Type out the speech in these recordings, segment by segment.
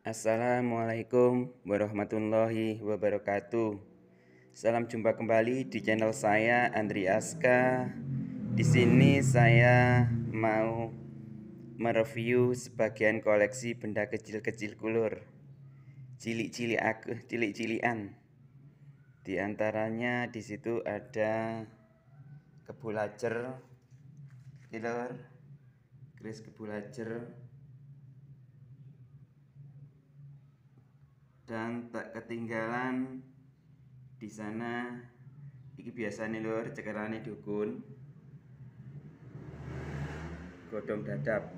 Assalamualaikum warahmatullahi wabarakatuh. Salam jumpa kembali di channel saya Andri Aska. Di sini saya mau mereview sebagian koleksi benda kecil-kecil kulur. Cilik-cilikan. Di antaranya di situ ada kebulacer, kilur, keris kebulacer. Dan tak ketinggalan di sana iki biasanya lur cekelane dukun godhong dadap.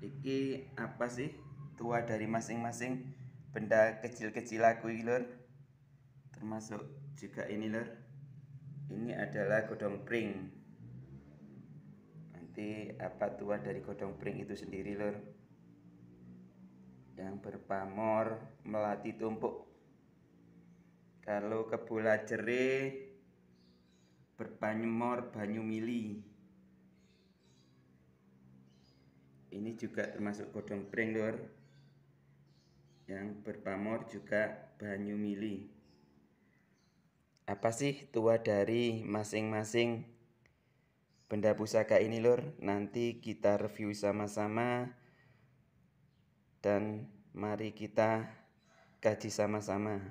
Iki apa sih tua dari masing-masing benda kecil-kecil aku iki lur, termasuk juga ini lur, ini adalah godhong pring. Nanti apa tua dari godhong pring itu sendiri lur, yang berpamor melati tumpuk. Kalau kebulacere berpamor banyu mili. Ini juga termasuk godhong pring lur, yang berpamor juga banyu mili. Apa sih tua dari masing-masing benda pusaka ini lur? Nanti kita review sama-sama dan mari kita kaji sama-sama.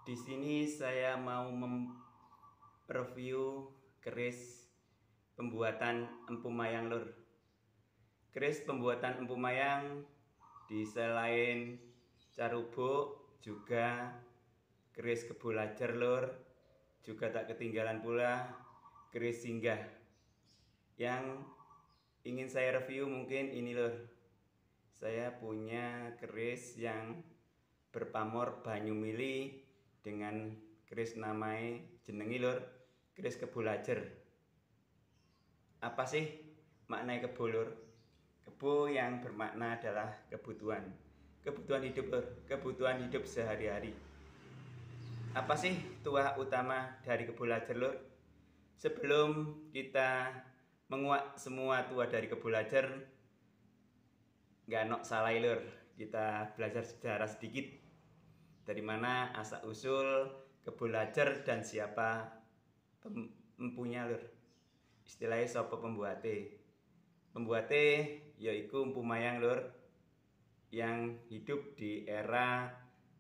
Di sini saya mau mereview keris pembuatan Empu Mayang lur. Keris pembuatan Empu Mayang di selain carubuk juga keris kebulacer lur, juga tak ketinggalan pula keris singgah. Yang ingin saya review mungkin ini lur, saya punya keris yang berpamor banyu mili dengan keris namanya jenengi lur, keris kebulacer. Apa sih maknanya kebo lur? Kebo yang bermakna adalah kebutuhan hidup lur, kebutuhan hidup sehari-hari. Apa sih tuah utama dari kebulacer lur? Sebelum kita menguak semua tuah dari kebulacer, nggak nok salah lur, kita belajar sejarah sedikit. Dari mana asal usul kebulacer dan siapa empunya lur. Istilahnya sapa pembuate. Pembuate yaiku Empu Mayang lur, yang hidup di era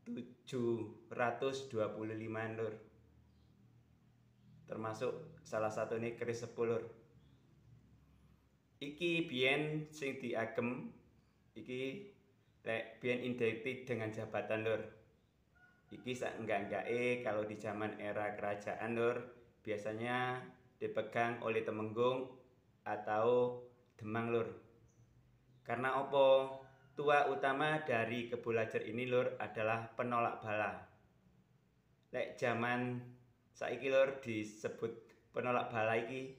725 lur. Termasuk salah satu ini keris sepuh lur. Iki biyen sing diagem iki lek biyen identik dengan jabatan lur. Iki sak enggak-enggake kalau di zaman era kerajaan lur, biasanya dipegang oleh Temenggung atau Demang lur. Karena opo? Tua utama dari kebulacer ini lur adalah penolak bala. Lek zaman saiki lur disebut penolak bala iki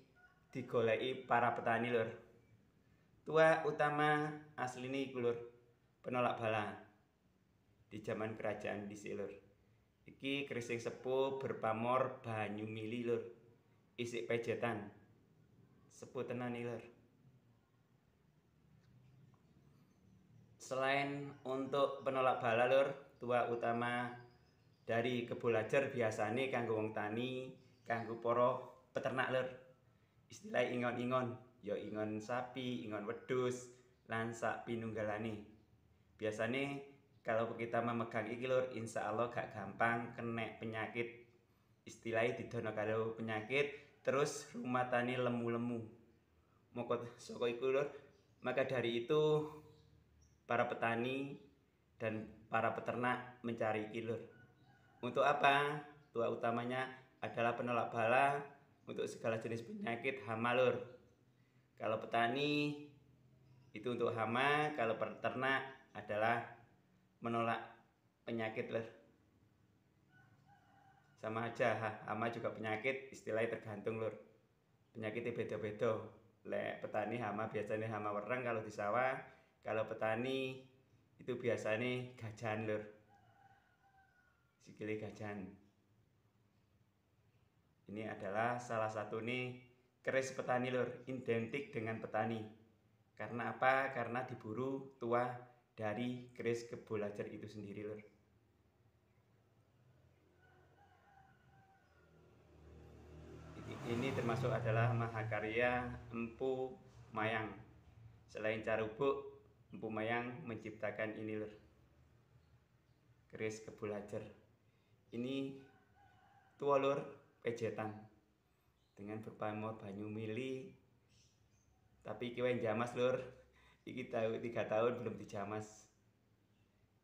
digoleki para petani lur. Tua utama asline iku lur, penolak bala di zaman kerajaan dhisik lur. Iki keris sing sepuh berpamor banyu mili lur, isik pejetan. Sepuh tenan iki lur. Selain untuk penolak bala lur, tua utama dari kebulacer biasane kanggo wong tani, kanggo para peternak lur. Istilah ingon-ingon, ya ingon sapi, ingon wedhus, lan sak pinunggalane. Biasane kalau kita memegang iki lur, insya Allah gak gampang kena penyakit. Istilahnya didono karo penyakit, terus rumatane lemu-lemu. Moko saka iku lur, maka dari itu para petani dan para peternak mencari iki lur. Untuk apa? Tua utamanya adalah penolak bala untuk segala jenis penyakit hama lur. Kalau petani itu untuk hama, kalau peternak adalah menolak penyakit lur. Sama aja, hama juga penyakit, istilahnya tergantung lur. Penyakitnya beda-beda. Lek petani hama biasanya hama wereng kalau di sawah, kalau petani itu biasanya gajan lur. Sikile gajan. Ini adalah salah satu nih keris petani lur, identik dengan petani. Karena apa? Karena diburu tua dari keris Kebolajar itu sendiri lur. Ini termasuk adalah mahakarya Empu Mayang. Selain Carubuk, Empu Mayang menciptakan ini lur, keris Kebolajar. Ini tua lur, pejetan dengan berpamor banyu mili. Tapi kiwen jamas lur, iki tahu 3 tahun belum dijamas.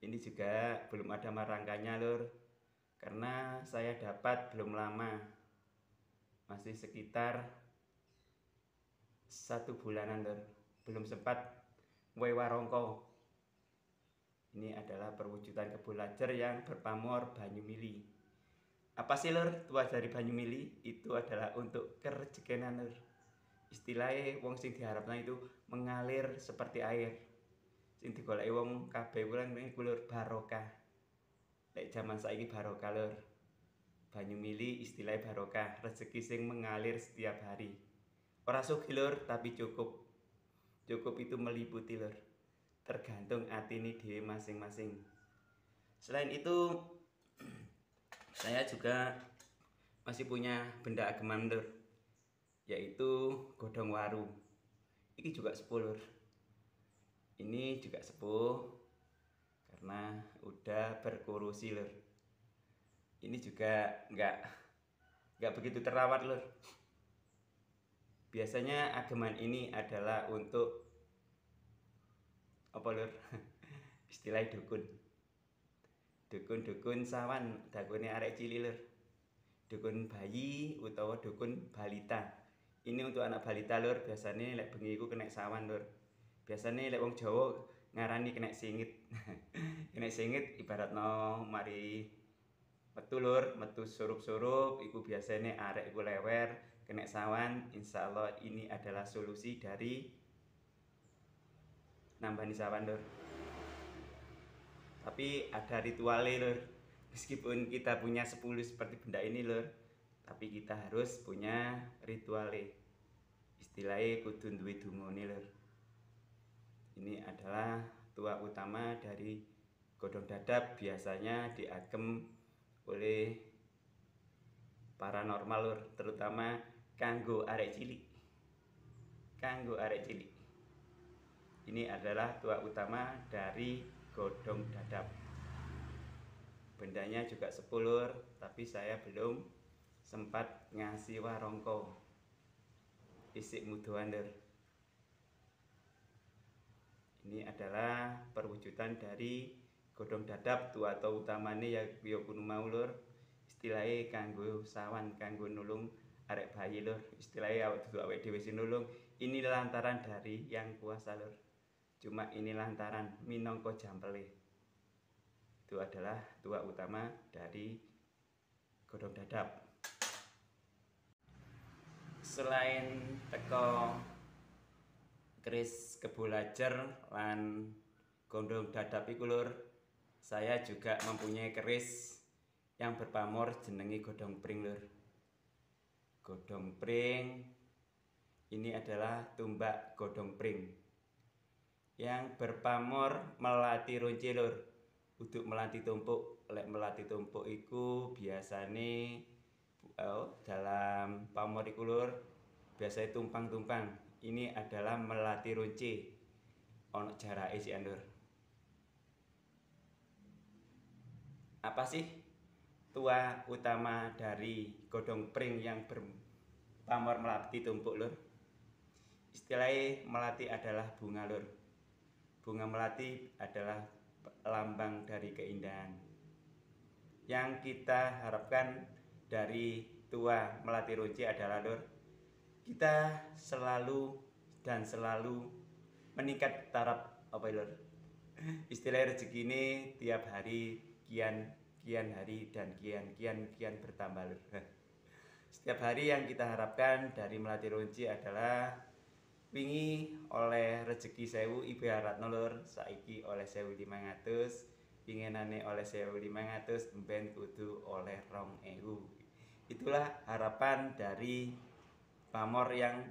Ini juga belum ada marangkanya lur, karena saya dapat belum lama, masih sekitar 1 bulanan lur, belum sempat warongko. Ini adalah perwujudan Kebolajar yang berpamor banyu mili. Apa sih lur tua dari banyu mili? Itu adalah untuk kerejekenan lur. Istilahnya wong sing diharapna itu mengalir seperti air. Sing digoleki wong kabeh wulan iku lur barokah. Lek jaman saiki barokah lur. Banyu mili istilahnya barokah, rezeki sing mengalir setiap hari. Ora sugih lur, tapi cukup. Cukup itu meliputi lur. Tergantung atine dhewe masing-masing. Selain itu, saya juga masih punya benda ageman lur, yaitu godhong waru. Ini juga sepuh lur. Ini juga sepuh karena udah berkurusi lur. Ini juga nggak begitu terawat lur. Biasanya ageman ini adalah untuk apa lur? Istilah dukun. Dukun sawan, dakune arek cilik lur. Dukun bayi utawa dukun balita. Ini untuk anak balita lur, biasanya lek bengi iku kena sawan lur. Biasanya lek wong Jawa ngarani kena singit. Kena singit ibaratno mari metu lur, metu surup-surup iku biasanya arek iku lewer, kena sawan. Insyaallah ini adalah solusi dari nambani sawan lur. Tapi ada ritualnya lur. Meskipun kita punya 10 seperti benda ini lur, tapi kita harus punya ritualnya. Istilahnya kudu duwe dungane lur. Ini adalah tua utama dari godhong dadap, biasanya diagem oleh paranormal lur, terutama kanggo arek cilik. Kanggo arek cilik. Ini adalah tua utama dari godhong dadap. Bendanya juga sepuh lur, tapi saya belum sempat ngasih warongko. Isik mudoan lur. Ini adalah perwujudan dari godhong dadap tua atau utamane ya kuno mau lur. Istilahnya kanggo sawan, kanggo nulung arek bayi lur. Istilahnya awake dhewe sing nulung. Ini lantaran dari yang kuasa lur. Cuma ini lantaran minangka jampele. Itu adalah tua utama dari godhong dadap. Selain teko keris Kebolajar lan godhong dadap iku lur, saya juga mempunyai keris yang berpamor jenenge godhong pring lur. Godhong pring ini adalah tumbak godhong pring yang berpamor melati ronce lur. Uduk melati tumpuk. Lek melati tumpuk iku biasane dalam pamor iku lur biasanya tumpang-tumpang. Ini adalah melati ronce. Ono jarake sik lur. Apa sih tua utama dari godhong pring yang berpamor melati tumpuk lur? Istilahnya melati adalah bunga lur. Bunga melati adalah lambang dari keindahan. Yang kita harapkan dari tua melati ronce adalah lur, kita selalu meningkat taraf apa lur? Istilah rezeki ini tiap hari kian hari dan kian bertambah lur. Setiap hari yang kita harapkan dari melati ronce adalah wingi oleh rezeki 1000 ibarat lur, saiki oleh 1500, pinginane oleh 1500, mben kudu oleh 2000. Itulah harapan dari pamor yang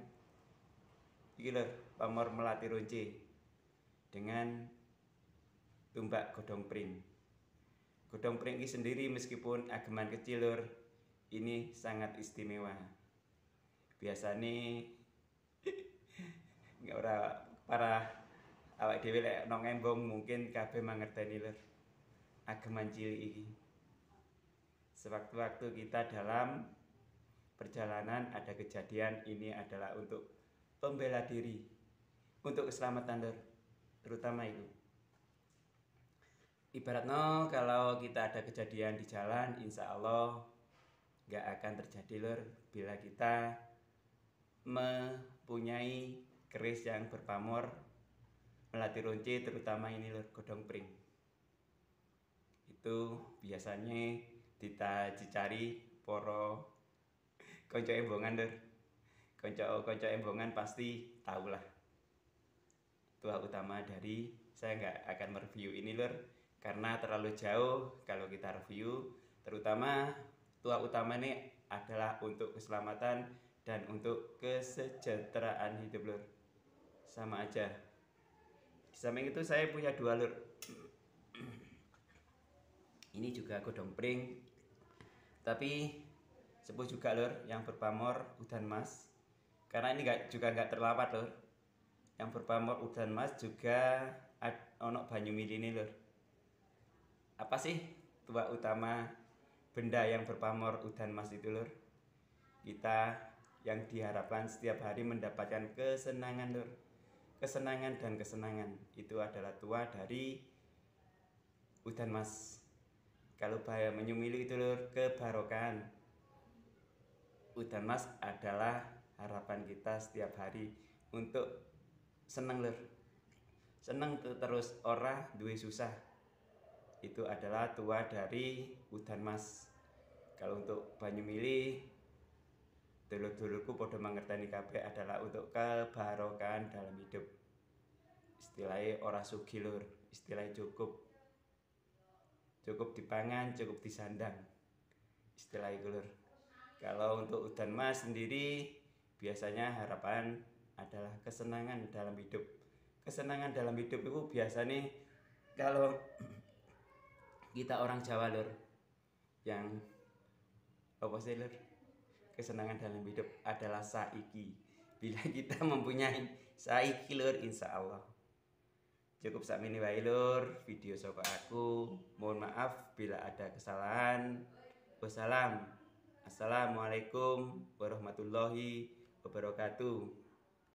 iki lur, pamor melati ronce dengan tumbak godhong pring. Godhong pring ini sendiri meskipun ageman kecil lur, ini sangat istimewa. Biasanya ora para awak dhewe lek nang embong mungkin kabeh mangerteni lur. Ageman cilik iki. Sewaktu-waktu kita dalam perjalanan ada kejadian, ini adalah untuk pembela diri, untuk keselamatan lur, terutama itu. Ibaratnya kalau kita ada kejadian di jalan, insya Allah nggak akan terjadi lur bila kita mempunyai keris yang berpamor melati ronce, terutama ini lur, godhong pring. Itu biasanya dicari poro konco embongan lur. Konco embongan pasti tahulah. Tua utama dari saya nggak akan mereview ini lur, karena terlalu jauh kalau kita review. Terutama tua utama ini adalah untuk keselamatan dan untuk kesejahteraan hidup lur. Sama aja. Di samping itu saya punya dua lur. Ini juga godhong pring, tapi sepuh juga lur, yang berpamor udan mas. Karena ini juga nggak terlawat lur. Yang berpamor udan mas juga ono banyu miline lur. Apa sih tua utama benda yang berpamor udan mas itu lur? Kita yang diharapkan setiap hari mendapatkan kesenangan lur. Kesenangan dan kesenangan itu adalah tua dari udan mas. Kalau bahaya menyumili itu lur, kebarokan. Udan mas adalah harapan kita setiap hari untuk seneng lur. Seneng terus ora duwe susah. Itu adalah tua dari udan mas. Kalau untuk banyu mili, dulur-dulurku podo mangerteni kabeh adalah untuk kebarokan dalam hidup. Istilahnya ora sugih lur, istilahnya cukup dipangan, cukup disandang. Istilah itu lur. Kalau untuk udan mas sendiri biasanya harapan adalah kesenangan dalam hidup. Kesenangan dalam hidup itu biasanya kalau kita orang Jawa lur, yang apa sih lur? Kesenangan dalam hidup adalah saiki. Bila kita mempunyai saiki lur, insya Allah. Cukup sakmene wae lur video saka aku. Mohon maaf bila ada kesalahan. Wassalam. Assalamualaikum warahmatullahi wabarakatuh.